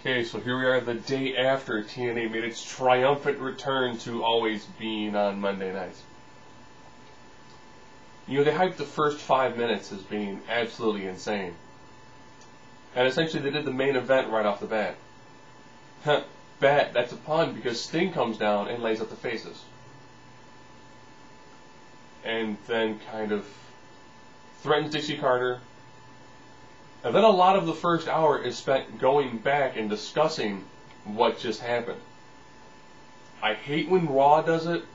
Okay, so here we are the day after TNA made its triumphant return to always being on Monday nights. You know, they hyped the first 5 minutes as being absolutely insane. And essentially they did the main event right off the bat. That's a pun because Sting comes down and lays up the faces. And then kind of threatens Dixie Carter. And then a lot of the first hour is spent going back and discussing what just happened. I hate when Raw does it.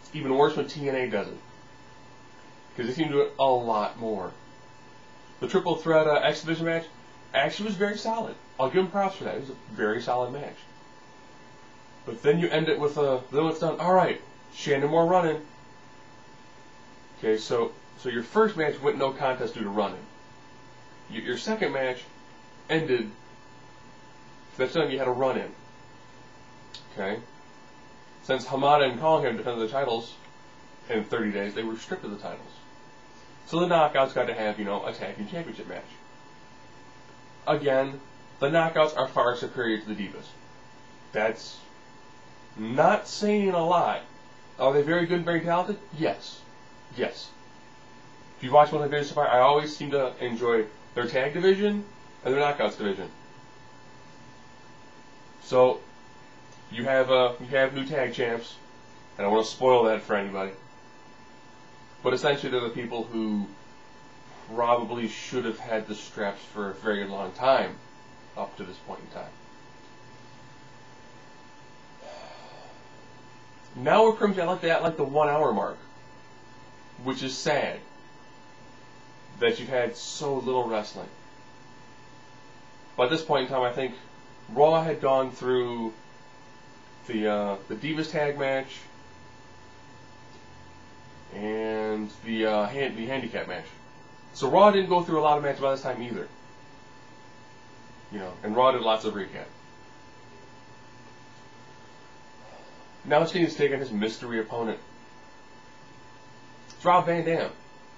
It's even worse when TNA does it. Because they seem to do it a lot more. The triple threat X Division match actually was very solid. I'll give them props for that. It was a very solid match. But then you end it with then it's done. Alright, Shannon Moore running. Okay, so your first match went no contest due to running. Your second match ended. That's time you had a run-in. Okay? Since Hamada and Callingham defended the titles in 30 days, they were stripped of the titles. So the Knockouts got to have, a tag team championship match. Again, the Knockouts are far superior to the Divas. That's not saying a lot. Are they very good and very talented? Yes. Yes. If you've watched one of the videos so far, I always seem to enjoy their tag division and their Knockouts division. So you have new tag champs, and I don't want to spoil that for anybody. But essentially, they're the people who probably should have had the straps for a very long time up to this point in time. Now we're pretty much at like the 1 hour mark, which is sad that you've had so little wrestling. But at this point in time, I think Raw had gone through the Divas tag match and the handicap match. So Raw didn't go through a lot of matches by this time either. And Raw did lots of recap. Now Sting is taking his mystery opponent. It's Rob Van Dam,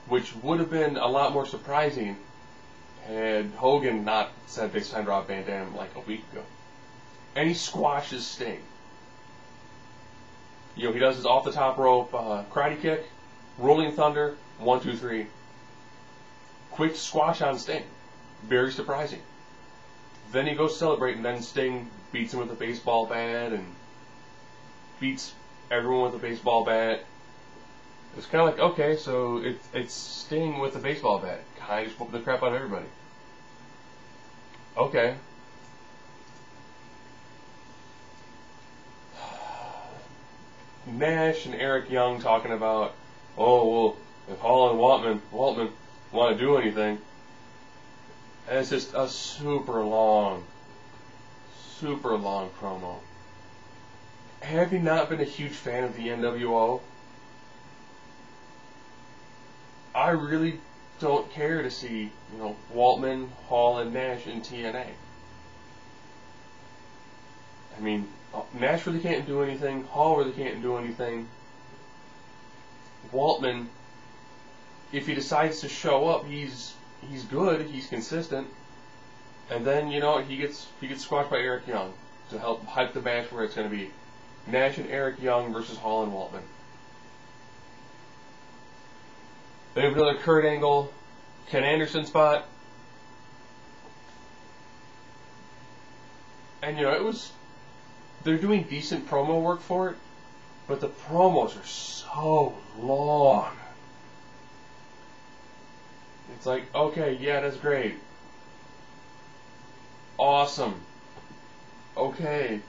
which would have been a lot more surprising had Hogan not said they signed Rob Van Dam like a week ago. And he squashes Sting. He does his off the top rope karate kick, rolling thunder, 1, 2, 3. Quick squash on Sting. Very surprising. Then he goes to celebrate, and then Sting beats him with a baseball bat and beats everyone with a baseball bat. It's kind of like, okay, so it's Sting with a baseball bat. Kind of just whooping the crap out of everybody. Okay. Nash and Eric Young talking about, oh, well, if Hall and Waltman want to do anything. And it's just a super long promo. Have you not been a huge fan of the NWO? I really don't care to see, Waltman, Hall, and Nash in TNA. I mean, Nash really can't do anything. Hall really can't do anything. Waltman, if he decides to show up, he's good. He's consistent. And then he gets squashed by Eric Young to help hype the match where it's going to be Nash and Eric Young versus Hall and Waltman. They have another Kurt Angle, Ken Anderson spot. And they're doing decent promo work for it, but the promos are so long. It's like, okay, yeah, that's great. Awesome. Okay.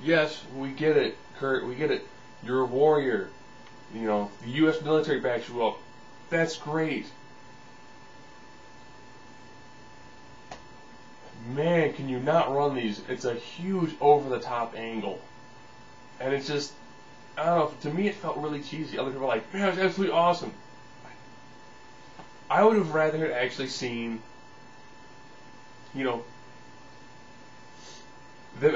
Yes, we get it, Kurt, we get it. You're a warrior. The U.S. military backs you up. That's great. Man, can you not run these? It's a huge over-the-top angle. And it's just, I don't know, to me it felt really cheesy. Other people are like, man, it's absolutely awesome. I would have rather actually seen, them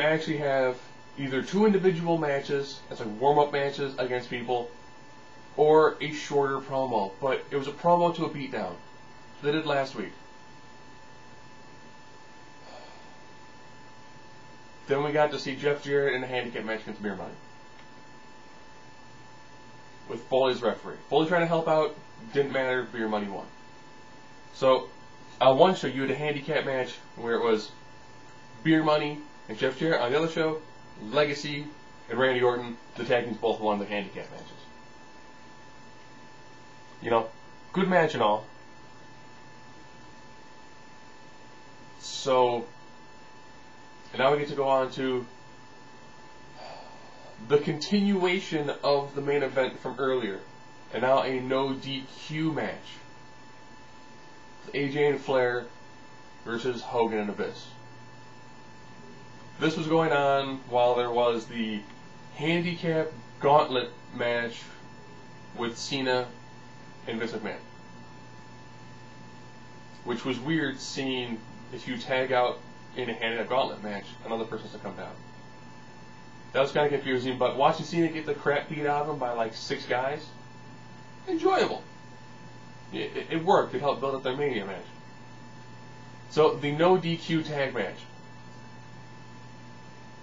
actually have either 2 individual matches, as like warm-up matches against people, or a shorter promo. But it was a promo to a beatdown. They did last week. Then we got to see Jeff Jarrett in a handicap match against Beer Money. With Foley as referee. Foley trying to help out, didn't matter, Beer Money won. So, on one show you had a handicap match where it was Beer Money and Jeff Jarrett. On the other show, Legacy and Randy Orton, the tag teams both won the handicap matches. You know, good match and all. So, and now we get to go on to the continuation of the main event from earlier. And now a no DQ match. AJ and Flair versus Hogan and Abyss. This was going on while there was the handicap gauntlet match with Cena and Vince McMahon. Which was weird, seeing if you tag out in a handicap gauntlet match, another person has to come down. That was kind of confusing, but watching Cena get the crap beat out of him by like 6 guys, enjoyable. It worked. It helped build up their Mania match. So, the no DQ tag match.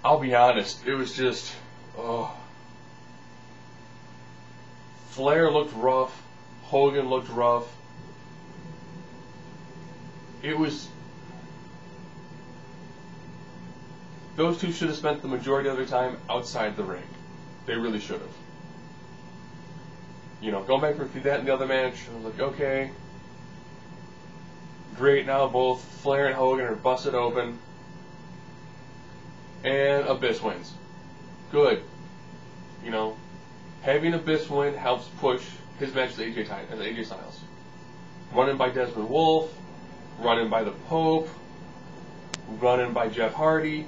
I'll be honest, it was just, Flair looked rough. Hogan looked rough. It was... Those two should have spent the majority of their time outside the ring. They really should have. You know, going back through that and the other match, I was like, okay. Great, now both Flair and Hogan are busted open. And Abyss wins. Good. You know, having Abyss win helps push his match with AJ Styles. Run-in by Desmond Wolfe, run-in by the Pope, run-in by Jeff Hardy.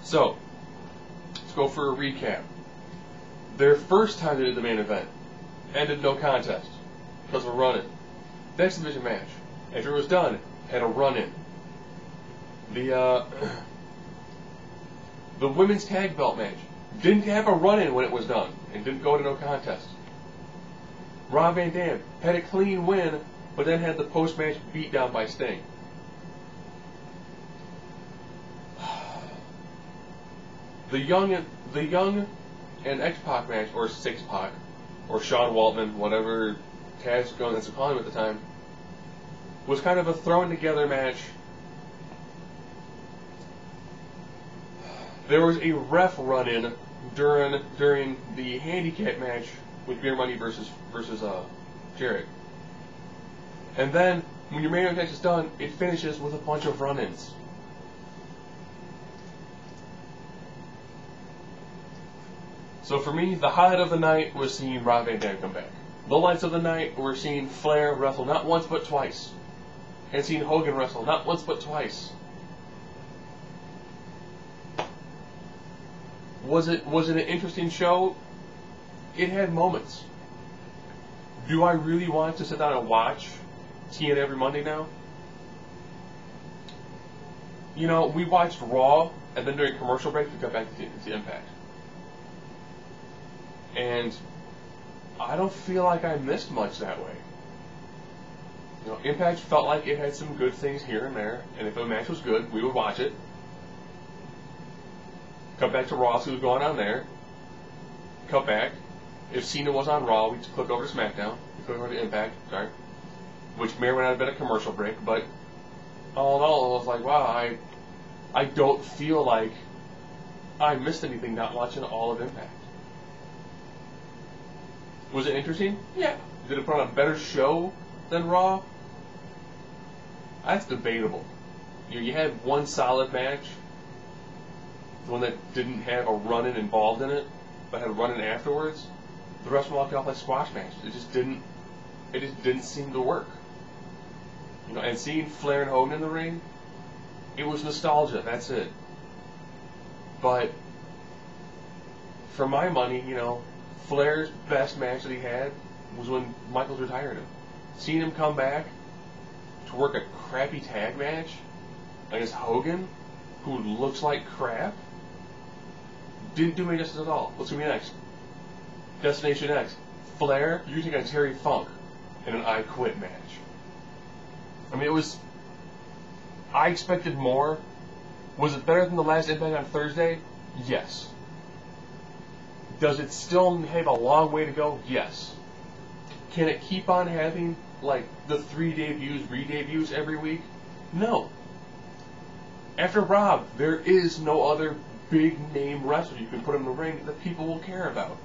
So, let's go for a recap. Their first time they did the main event ended no contest because of a run-in. Next division match, after it was done, had a run-in. The women's tag belt match didn't have a run-in when it was done and didn't go to no contest. Rob Van Dam had a clean win, but then had the post-match beat down by Sting. The Young and X-Pac match, or Six-Pac, or Sean Waltman, whatever Taz going to call him at the time, was kind of a thrown together match. There was a ref run-in during the handicap match with Beer Money versus Jarrett. And then, when your main event match is done, it finishes with a bunch of run-ins. So for me, the highlight of the night was seeing Rob Van Dam come back. The lights of the night were seeing Flair wrestle not once but twice. And seeing Hogan wrestle not once but twice. Was it an interesting show? It had moments. Do I really want to sit down and watch TNA every Monday now? You know, we watched Raw, and then during commercial break, we got back to Impact. And I don't feel like I missed much that way. You know, Impact felt like it had some good things here and there, and if a match was good, we would watch it. Cut back to Raw, see what was going on there. Cut back. If Cena was on Raw, we'd click over to SmackDown. We'd click over to Impact, sorry. Which may or may not have been a commercial break, but all in all, I was like, wow, I don't feel like I missed anything not watching all of Impact. Was it interesting? Yeah. Did it put on a better show than Raw? That's debatable. You had one solid match, the one that didn't have a run-in involved in it, but had a run-in afterwards. The rest of them walked off like squash matches. It just didn't seem to work. You know, and seeing Flair and Hogan in the ring, it was nostalgia. That's it. But for my money, you know, Flair's best match that he had was when Michaels retired him. Seeing him come back to work a crappy tag match against Hogan, who looks like crap, didn't do me justice at all. What's going to be next? Destination X. Flair using a Terry Funk in an I Quit match. I mean, I expected more Was it better than the last Impact on Thursday? Yes. Does it still have a long way to go? Yes. Can it keep on having, like, the 3 debuts, re-debuts every week? No. After Rob, there is no other big name wrestler you can put in the ring that people will care about.